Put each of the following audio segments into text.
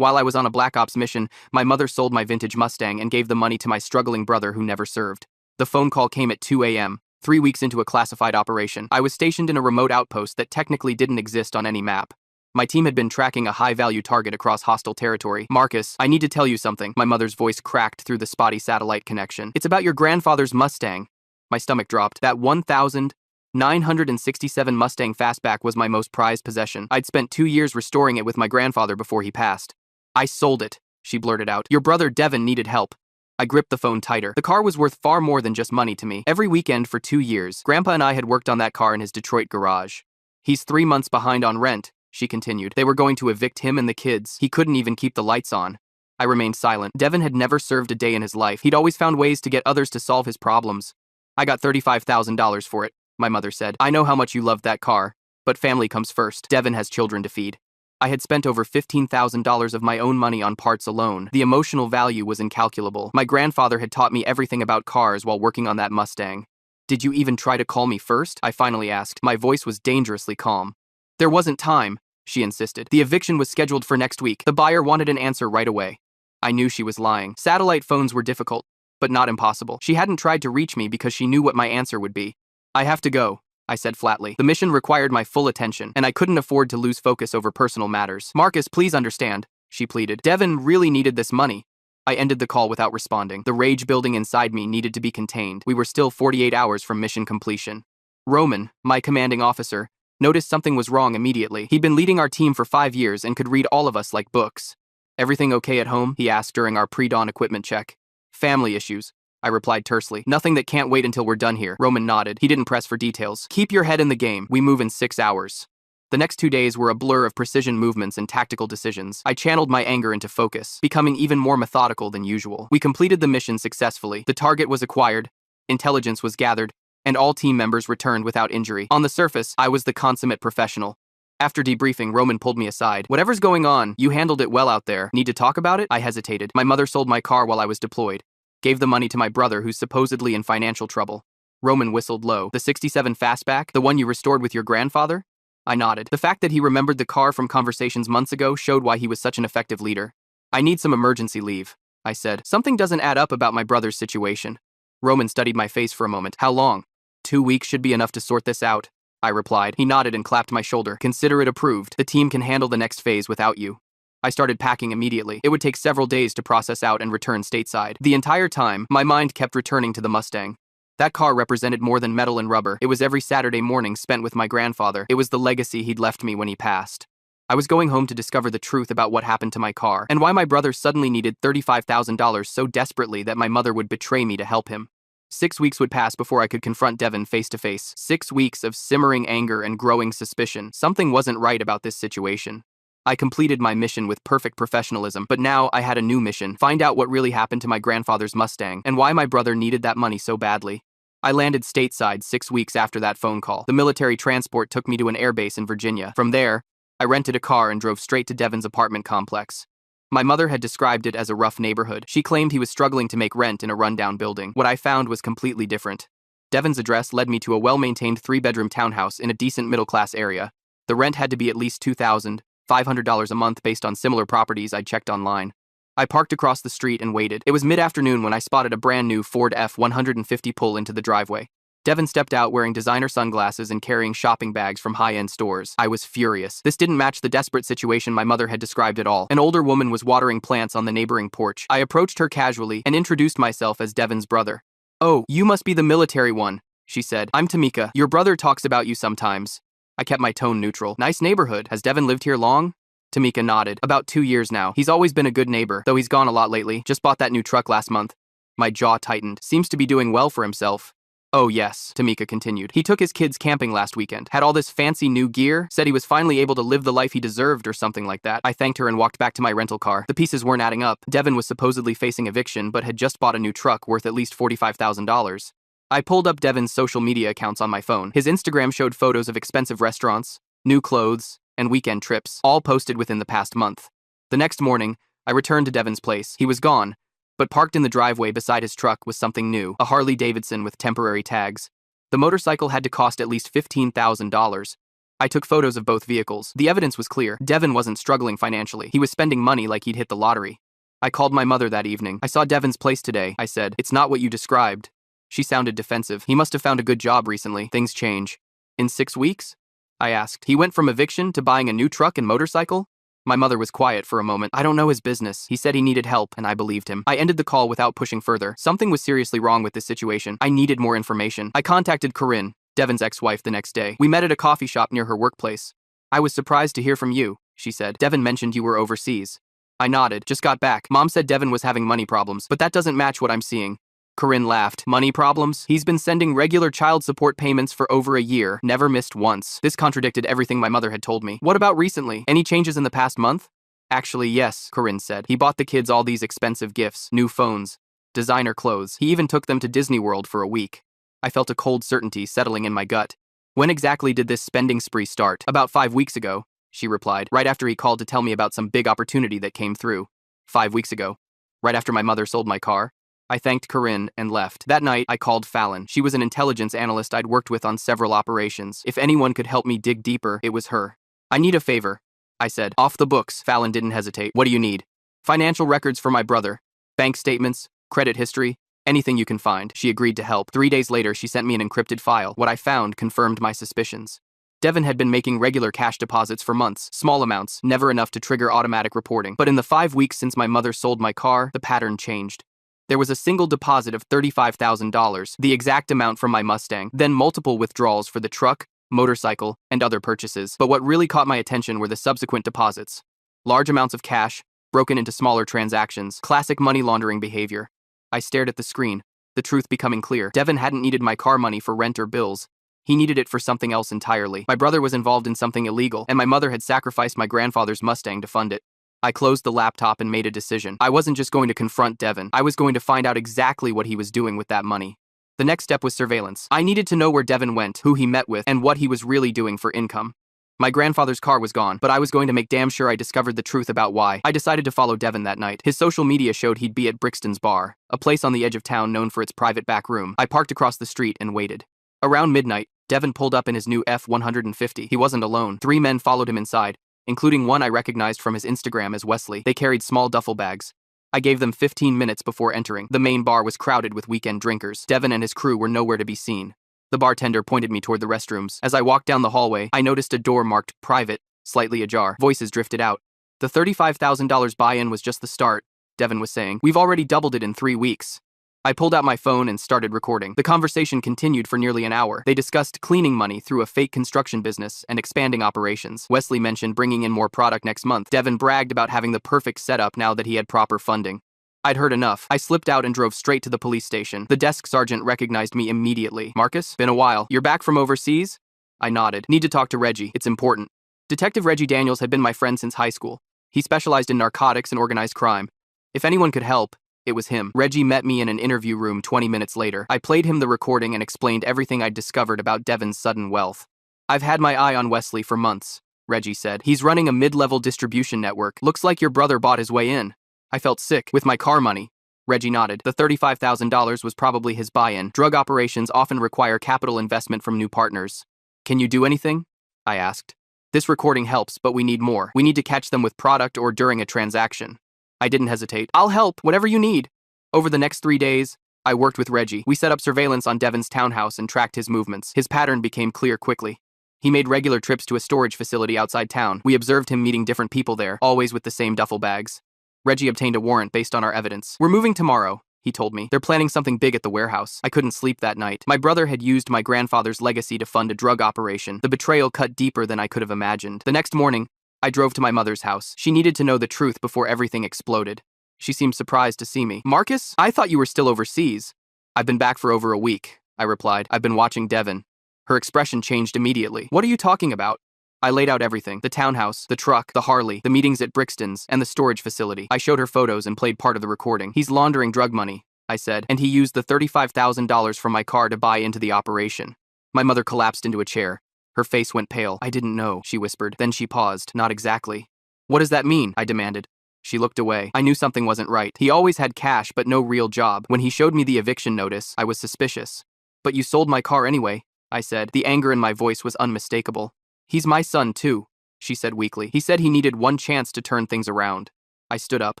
While I was on a Black Ops mission, my mother sold my vintage Mustang and gave the money to my struggling brother who never served. The phone call came at 2 a.m., 3 weeks into a classified operation. I was stationed in a remote outpost that technically didn't exist on any map. My team had been tracking a high-value target across hostile territory. "Marcus, I need to tell you something." My mother's voice cracked through the spotty satellite connection. "It's about your grandfather's Mustang." My stomach dropped. That 1,967 Mustang Fastback was my most prized possession. I'd spent 2 years restoring it with my grandfather before he passed. "I sold it," she blurted out. "Your brother Devin needed help." I gripped the phone tighter. The car was worth far more than just money to me. Every weekend for 2 years, Grandpa and I had worked on that car in his Detroit garage. "He's 3 months behind on rent," she continued. "They were going to evict him and the kids. He couldn't even keep the lights on." I remained silent. Devin had never served a day in his life. He'd always found ways to get others to solve his problems. "I got $35,000 for it," my mother said. "I know how much you loved that car, but family comes first. Devin has children to feed." I had spent over $15,000 of my own money on parts alone. The emotional value was incalculable. My grandfather had taught me everything about cars while working on that Mustang. "Did you even try to call me first?" I finally asked. My voice was dangerously calm. "There wasn't time," she insisted. "The eviction was scheduled for next week. The buyer wanted an answer right away." I knew she was lying. Satellite phones were difficult, but not impossible. She hadn't tried to reach me because she knew what my answer would be. "I have to go," I said flatly. The mission required my full attention, and I couldn't afford to lose focus over personal matters. "Marcus, please understand," she pleaded. "Devin really needed this money." I ended the call without responding. The rage building inside me needed to be contained. We were still 48 hours from mission completion. Roman, my commanding officer, noticed something was wrong immediately. He'd been leading our team for 5 years and could read all of us like books. "Everything okay at home?" he asked during our pre-dawn equipment check. "Family issues," I replied tersely. "Nothing that can't wait until we're done here." Roman nodded. He didn't press for details. "Keep your head in the game. We move in 6 hours." The next 2 days were a blur of precision movements and tactical decisions. I channeled my anger into focus, becoming even more methodical than usual. We completed the mission successfully. The target was acquired, intelligence was gathered, and all team members returned without injury. On the surface, I was the consummate professional. After debriefing, Roman pulled me aside. "Whatever's going on, you handled it well out there. Need to talk about it?" I hesitated. "My mother sold my car while I was deployed. Gave the money to my brother who's supposedly in financial trouble." Roman whistled low. "The 67 Fastback? The one you restored with your grandfather?" I nodded. The fact that he remembered the car from conversations months ago showed why he was such an effective leader. "I need some emergency leave," I said. "Something doesn't add up about my brother's situation." Roman studied my face for a moment. "How long?" 2 weeks should be enough to sort this out," I replied. He nodded and clapped my shoulder. "Consider it approved. The team can handle the next phase without you." I started packing immediately. It would take several days to process out and return stateside. The entire time, my mind kept returning to the Mustang. That car represented more than metal and rubber. It was every Saturday morning spent with my grandfather. It was the legacy he'd left me when he passed. I was going home to discover the truth about what happened to my car, and why my brother suddenly needed $35,000 so desperately that my mother would betray me to help him. 6 weeks would pass before I could confront Devin face to face. 6 weeks of simmering anger and growing suspicion. Something wasn't right about this situation. I completed my mission with perfect professionalism, but now I had a new mission: find out what really happened to my grandfather's Mustang, and why my brother needed that money so badly. I landed stateside 6 weeks after that phone call. The military transport took me to an airbase in Virginia. From there, I rented a car and drove straight to Devin's apartment complex. My mother had described it as a rough neighborhood. She claimed he was struggling to make rent in a rundown building. What I found was completely different. Devin's address led me to a well-maintained 3-bedroom townhouse in a decent middle-class area. The rent had to be at least $2,500 a month based on similar properties I'd checked online. I parked across the street and waited. It was mid-afternoon when I spotted a brand new Ford F-150 pull into the driveway. Devin stepped out wearing designer sunglasses and carrying shopping bags from high-end stores. I was furious. This didn't match the desperate situation my mother had described at all. An older woman was watering plants on the neighboring porch. I approached her casually and introduced myself as Devin's brother. "Oh, you must be the military one," she said. "I'm Tamika. Your brother talks about you sometimes." I kept my tone neutral. "Nice neighborhood. Has Devin lived here long?" Tamika nodded. "About 2 years now. He's always been a good neighbor, though he's gone a lot lately. Just bought that new truck last month." My jaw tightened. "Seems to be doing well for himself." "Oh yes," Tamika continued. "He took his kids camping last weekend. Had all this fancy new gear. Said he was finally able to live the life he deserved or something like that." I thanked her and walked back to my rental car. The pieces weren't adding up. Devin was supposedly facing eviction, but had just bought a new truck worth at least $45,000. I pulled up Devin's social media accounts on my phone. His Instagram showed photos of expensive restaurants, new clothes, and weekend trips, all posted within the past month. The next morning, I returned to Devin's place. He was gone, but parked in the driveway beside his truck was something new: a Harley Davidson with temporary tags. The motorcycle had to cost at least $15,000. I took photos of both vehicles. The evidence was clear. Devin wasn't struggling financially. He was spending money like he'd hit the lottery. I called my mother that evening. "I saw Devin's place today," I said. "It's not what you described." She sounded defensive. "He must have found a good job recently. Things change." "In 6 weeks?" I asked. "He went from eviction to buying a new truck and motorcycle?" My mother was quiet for a moment. "I don't know his business. He said he needed help, and I believed him." I ended the call without pushing further. Something was seriously wrong with this situation. I needed more information. I contacted Corinne, Devin's ex-wife, the next day. We met at a coffee shop near her workplace. "I was surprised to hear from you," she said. "Devin mentioned you were overseas." I nodded. "Just got back. Mom said Devin was having money problems, but that doesn't match what I'm seeing." Corinne laughed. "Money problems? He's been sending regular child support payments for over a year, never missed once." This contradicted everything my mother had told me. "What about recently? Any changes in the past month?" "Actually, yes," Corinne said. "He bought the kids all these expensive gifts, new phones, designer clothes. He even took them to Disney World for a week." I felt a cold certainty settling in my gut. "When exactly did this spending spree start?" "About 5 weeks ago," she replied, "right after he called to tell me about some big opportunity that came through." 5 weeks ago? Right after my mother sold my car? I thanked Corinne and left. That night, I called Fallon. She was an intelligence analyst I'd worked with on several operations. If anyone could help me dig deeper, it was her. "I need a favor," I said. "Off the books." Fallon didn't hesitate. "What do you need?" "Financial records for my brother. Bank statements, credit history, anything you can find." She agreed to help. 3 days later, she sent me an encrypted file. What I found confirmed my suspicions. Devin had been making regular cash deposits for months, small amounts, never enough to trigger automatic reporting. But in the 5 weeks since my mother sold my car, the pattern changed. There was a single deposit of $35,000, the exact amount from my Mustang, then multiple withdrawals for the truck, motorcycle, and other purchases. But what really caught my attention were the subsequent deposits. Large amounts of cash, broken into smaller transactions, classic money laundering behavior. I stared at the screen, the truth becoming clear. Devin hadn't needed my car money for rent or bills. He needed it for something else entirely. My brother was involved in something illegal, and my mother had sacrificed my grandfather's Mustang to fund it. I closed the laptop and made a decision. I wasn't just going to confront Devin. I was going to find out exactly what he was doing with that money. The next step was surveillance. I needed to know where Devin went, who he met with, and what he was really doing for income. My grandfather's car was gone, but I was going to make damn sure I discovered the truth about why. I decided to follow Devin that night. His social media showed he'd be at Brixton's Bar, a place on the edge of town known for its private back room. I parked across the street and waited. Around midnight, Devin pulled up in his new F-150. He wasn't alone. 3 men followed him inside, including one I recognized from his Instagram as Wesley. They carried small duffel bags. I gave them 15 minutes before entering. The main bar was crowded with weekend drinkers. Devin and his crew were nowhere to be seen. The bartender pointed me toward the restrooms. As I walked down the hallway, I noticed a door marked private, slightly ajar. Voices drifted out. "The $35,000 buy-in was just the start," Devin was saying. "We've already doubled it in 3 weeks." I pulled out my phone and started recording. The conversation continued for nearly an hour. They discussed cleaning money through a fake construction business and expanding operations. Wesley mentioned bringing in more product next month. Devin bragged about having the perfect setup now that he had proper funding. I'd heard enough. I slipped out and drove straight to the police station. The desk sergeant recognized me immediately. "Marcus, been a while. You're back from overseas?" I nodded. "Need to talk to Reggie. It's important." Detective Reggie Daniels had been my friend since high school. He specialized in narcotics and organized crime. If anyone could help, it was him. Reggie met me in an interview room 20 minutes later. I played him the recording and explained everything I'd discovered about Devin's sudden wealth. "I've had my eye on Wesley for months," Reggie said. "He's running a mid-level distribution network. Looks like your brother bought his way in." I felt sick. "With my car money?" Reggie nodded. "The $35,000 was probably his buy-in. Drug operations often require capital investment from new partners." "Can you do anything?" I asked. "This recording helps, but we need more. We need to catch them with product or during a transaction." I didn't hesitate. "I'll help, whatever you need." Over the next 3 days, I worked with Reggie. We set up surveillance on Devin's townhouse and tracked his movements. His pattern became clear quickly. He made regular trips to a storage facility outside town. We observed him meeting different people there, always with the same duffel bags. Reggie obtained a warrant based on our evidence. "We're moving tomorrow," he told me. "They're planning something big at the warehouse." I couldn't sleep that night. My brother had used my grandfather's legacy to fund a drug operation. The betrayal cut deeper than I could have imagined. The next morning, I drove to my mother's house. She needed to know the truth before everything exploded. She seemed surprised to see me. "Marcus, I thought you were still overseas." "I've been back for over a week," I replied. "I've been watching Devin." Her expression changed immediately. "What are you talking about?" I laid out everything. The townhouse, the truck, the Harley, the meetings at Brixton's, and the storage facility. I showed her photos and played part of the recording. "He's laundering drug money," I said, "and he used the $35,000 from my car to buy into the operation." My mother collapsed into a chair. Her face went pale. "I didn't know," she whispered. Then she paused. "Not exactly." "What does that mean?" I demanded. She looked away. I knew something wasn't right. He always had cash, but no real job. When he showed me the eviction notice, I was suspicious. "But you sold my car anyway," I said. The anger in my voice was unmistakable. He's my son, too, she said weakly. He said he needed one chance to turn things around. I stood up.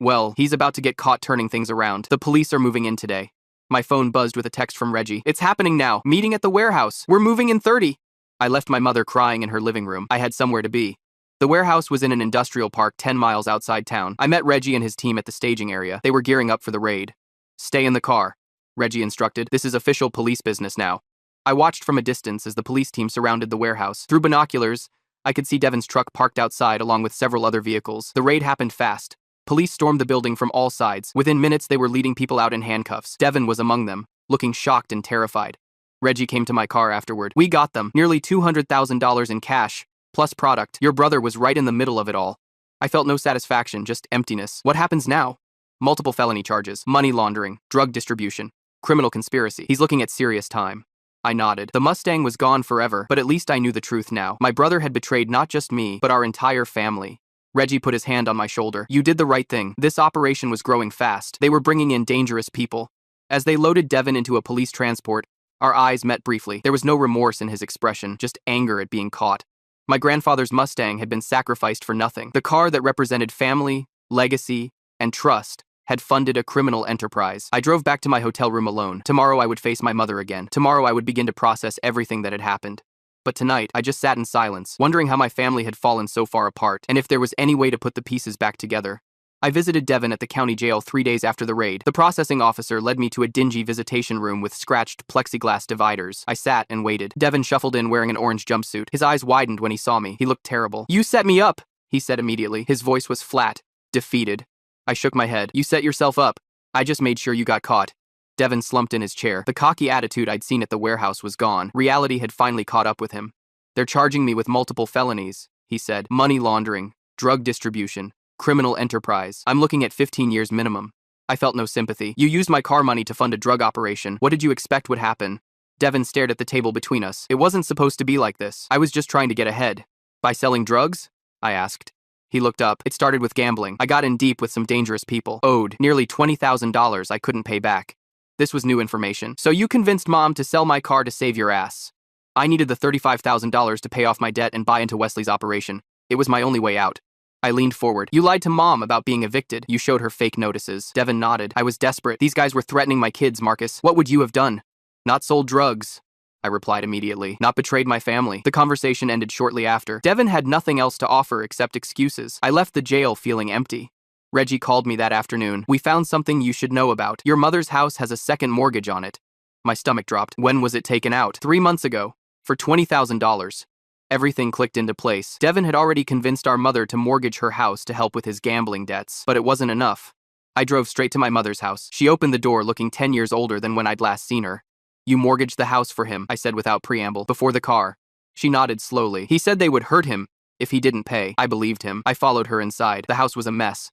Well, he's about to get caught turning things around. The police are moving in today. My phone buzzed with a text from Reggie. It's happening now. Meeting at the warehouse. We're moving in 30. I left my mother crying in her living room. I had somewhere to be. The warehouse was in an industrial park 10 miles outside town. I met Reggie and his team at the staging area. They were gearing up for the raid. Stay in the car, Reggie instructed. This is official police business now. I watched from a distance as the police team surrounded the warehouse. Through binoculars, I could see Devin's truck parked outside along with several other vehicles. The raid happened fast. Police stormed the building from all sides. Within minutes, they were leading people out in handcuffs. Devin was among them, looking shocked and terrified. Reggie came to my car afterward. We got them. Nearly $200,000 in cash, plus product. Your brother was right in the middle of it all. I felt no satisfaction, just emptiness. What happens now? Multiple felony charges, money laundering, drug distribution, criminal conspiracy. He's looking at serious time. I nodded. The Mustang was gone forever, but at least I knew the truth now. My brother had betrayed not just me, but our entire family. Reggie put his hand on my shoulder. You did the right thing. This operation was growing fast. They were bringing in dangerous people. As they loaded Devin into a police transport, our eyes met briefly. There was no remorse in his expression, just anger at being caught. My grandfather's Mustang had been sacrificed for nothing. The car that represented family, legacy, and trust had funded a criminal enterprise. I drove back to my hotel room alone. Tomorrow I would face my mother again. Tomorrow I would begin to process everything that had happened. But tonight, I just sat in silence, wondering how my family had fallen so far apart, and if there was any way to put the pieces back together. I visited Devin at the county jail 3 days after the raid. The processing officer led me to a dingy visitation room with scratched plexiglass dividers. I sat and waited. Devin shuffled in wearing an orange jumpsuit. His eyes widened when he saw me. He looked terrible. You set me up, he said immediately. His voice was flat, defeated. I shook my head. You set yourself up. I just made sure you got caught. Devin slumped in his chair. The cocky attitude I'd seen at the warehouse was gone. Reality had finally caught up with him. They're charging me with multiple felonies, he said. Money laundering, drug distribution, criminal enterprise. I'm looking at 15 years minimum. I felt no sympathy. You used my car money to fund a drug operation. What did you expect would happen? Devin stared at the table between us. It wasn't supposed to be like this. I was just trying to get ahead. By selling drugs? I asked. He looked up. It started with gambling. I got in deep with some dangerous people. Owed nearly $20,000 I couldn't pay back. This was new information. So you convinced Mom to sell my car to save your ass. I needed the $35,000 to pay off my debt and buy into Wesley's operation. It was my only way out. I leaned forward. You lied to Mom about being evicted. You showed her fake notices. Devin nodded. I was desperate. These guys were threatening my kids, Marcus. What would you have done? Not sold drugs, I replied immediately. Not betrayed my family. The conversation ended shortly after. Devin had nothing else to offer except excuses. I left the jail feeling empty. Reggie called me that afternoon. We found something you should know about. Your mother's house has a second mortgage on it. My stomach dropped. When was it taken out? 3 months ago. For $20,000. Everything clicked into place. Devin had already convinced our mother to mortgage her house to help with his gambling debts, but it wasn't enough. I drove straight to my mother's house. She opened the door looking 10 years older than when I'd last seen her. You mortgaged the house for him, I said without preamble, before the car. She nodded slowly. He said they would hurt him if he didn't pay. I believed him. I followed her inside. The house was a mess.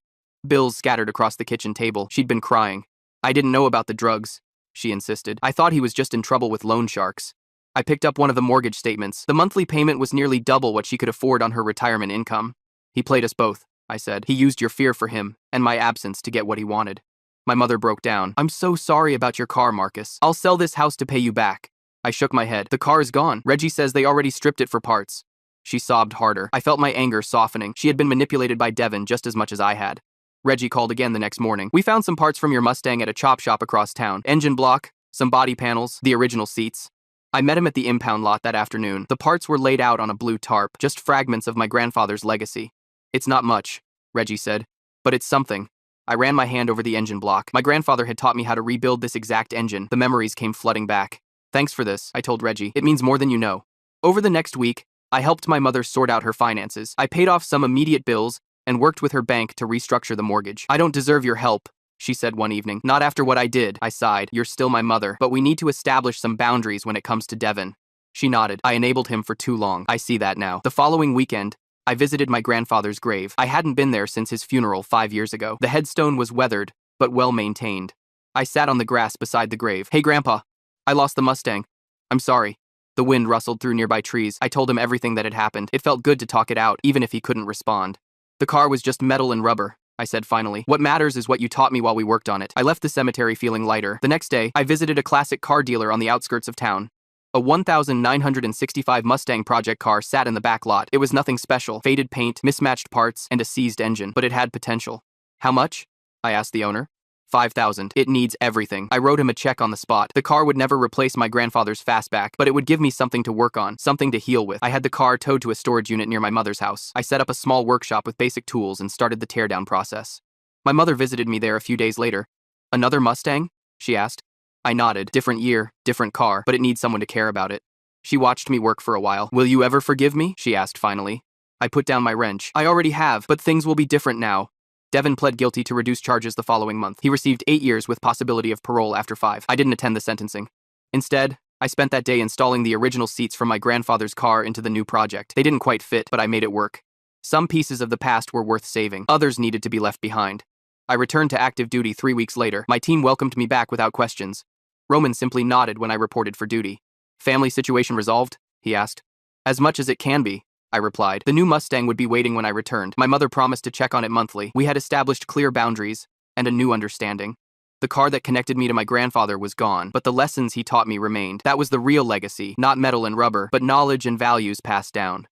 Bills scattered across the kitchen table. She'd been crying. I didn't know about the drugs, she insisted. I thought he was just in trouble with loan sharks. I picked up one of the mortgage statements. The monthly payment was nearly double what she could afford on her retirement income. He played us both, I said. He used your fear for him and my absence to get what he wanted. My mother broke down. I'm so sorry about your car, Marcus. I'll sell this house to pay you back. I shook my head. The car is gone. Reggie says they already stripped it for parts. She sobbed harder. I felt my anger softening. She had been manipulated by Devin just as much as I had. Reggie called again the next morning. We found some parts from your Mustang at a chop shop across town. Engine block, some body panels, the original seats. I met him at the impound lot that afternoon. The parts were laid out on a blue tarp, just fragments of my grandfather's legacy. It's not much, Reggie said, but it's something. I ran my hand over the engine block. My grandfather had taught me how to rebuild this exact engine. The memories came flooding back. Thanks for this, I told Reggie. It means more than you know. Over the next week, I helped my mother sort out her finances. I paid off some immediate bills and worked with her bank to restructure the mortgage. I don't deserve your help, she said one evening. Not after what I did, I sighed. You're still my mother, but we need to establish some boundaries when it comes to Devin. She nodded. I enabled him for too long. I see that now. The following weekend, I visited my grandfather's grave. I hadn't been there since his funeral 5 years ago. The headstone was weathered, but well maintained. I sat on the grass beside the grave. Hey, Grandpa. I lost the Mustang. I'm sorry. The wind rustled through nearby trees. I told him everything that had happened. It felt good to talk it out, even if he couldn't respond. The car was just metal and rubber, I said finally. What matters is what you taught me while we worked on it. I left the cemetery feeling lighter. The next day, I visited a classic car dealer on the outskirts of town. A 1965 Mustang project car sat in the back lot. It was nothing special, faded paint, mismatched parts, and a seized engine, but it had potential. How much? I asked the owner. 5,000. It needs everything. I wrote him a check on the spot. The car would never replace my grandfather's fastback, but it would give me something to work on, something to heal with. I had the car towed to a storage unit near my mother's house. I set up a small workshop with basic tools and started the teardown process. My mother visited me there a few days later. Another Mustang? She asked. I nodded. Different year, different car, but it needs someone to care about it. She watched me work for a while. Will you ever forgive me? She asked finally. I put down my wrench. I already have, but things will be different now. Devin pled guilty to reduced charges the following month. He received 8 years with possibility of parole after 5. I didn't attend the sentencing. Instead, I spent that day installing the original seats from my grandfather's car into the new project. They didn't quite fit, but I made it work. Some pieces of the past were worth saving. Others needed to be left behind. I returned to active duty 3 weeks later. My team welcomed me back without questions. Roman simply nodded when I reported for duty. Family situation resolved? He asked. As much as it can be, I replied. The new Mustang would be waiting when I returned. My mother promised to check on it monthly. We had established clear boundaries and a new understanding. The car that connected me to my grandfather was gone, but the lessons he taught me remained. That was the real legacy, not metal and rubber, but knowledge and values passed down.